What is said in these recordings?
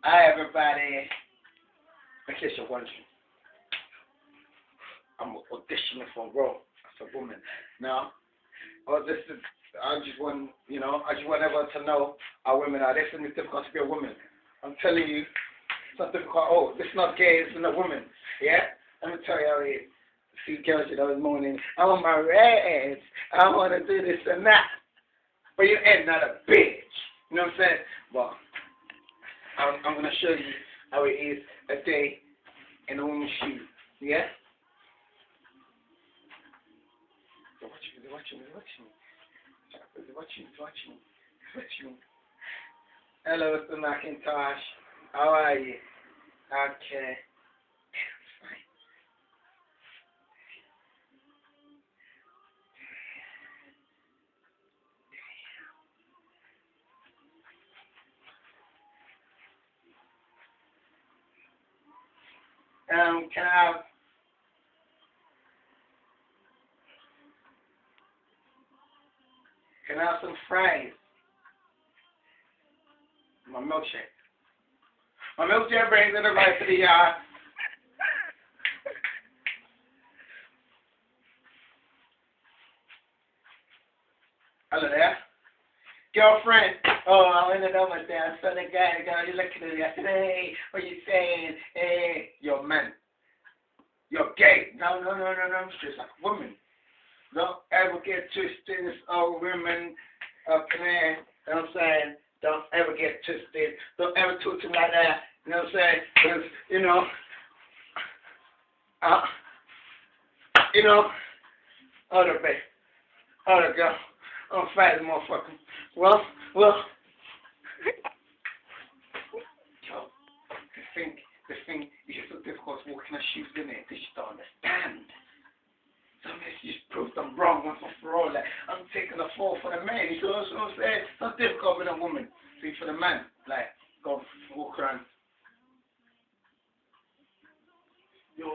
Hi everybody. In case you're wondering, I'm auditioning for a role as a woman. Now, I just want everyone to know how women are. Listen, it's difficult to be a woman. I'm telling you, it's not difficult. Oh, it's not gay, it's not a woman. Yeah? Let me tell you how it is. See girls, this morning, I want my reds. I want to do this and that. But you ain't not a bitch. You know what I'm saying? Well, I'm going to show you how it is a day in a woman's shoes. Yeah? They're watching. Hello, Mr. Macintosh. How are you? Okay. Can I have some fries? My milkshake. My milkshake brings it right to the yard. Hello there. Girlfriend. Oh, I ended up with that. I saw the guy, you looking at me. I said, hey, what you saying? Hey, you're man. You're gay. No. I'm just like a woman. Don't ever get twisted. It's all women up in there. You know what I'm saying? Don't ever get twisted. Don't ever talk to me like that. You know what I'm saying? Because, hold up, babe. Hold up, girl. I'm fat as a motherfucker. Well. Yo, the thing is just so difficult walking her shoes in it. Because you don't understand. Sometimes you just proved I'm wrong once and for all. Like, I'm taking the fall for the man. You know what I'm saying? It's not difficult with a woman. See, for the man, like, go walk around. Yo.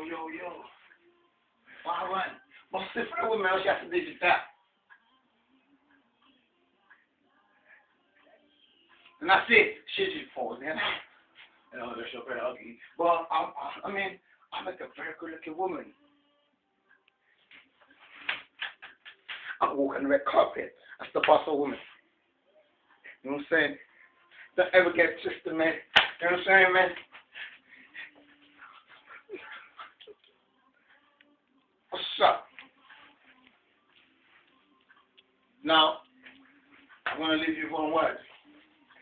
Wow. What's it for a woman? All she has to do is that. And that's it. She just falls in. They're so very ugly. But, I'm like a very good-looking woman. I'm walking the red carpet. That's the boss of a woman. You know what I'm saying? Don't ever get twisted, man. You know what I'm saying, man? What's up? Now, I'm going to leave you with one word.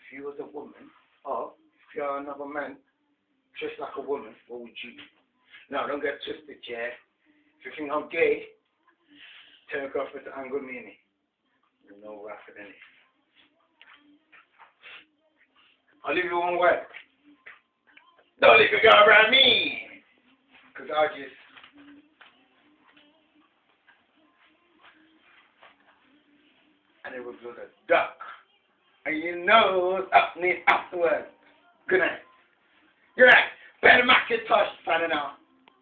If you was a woman, or if you're another man, dressed like a woman, what would you do? Now, don't get twisted, yeah? If you think I'm gay, tell your girlfriend to anger me. You know what I it. I'll leave you one word. Don't leave your girl around me. Because I'll just... And it was a duck. And you know what's happening afterwards. Good night. Good night. Better Macintosh signing out.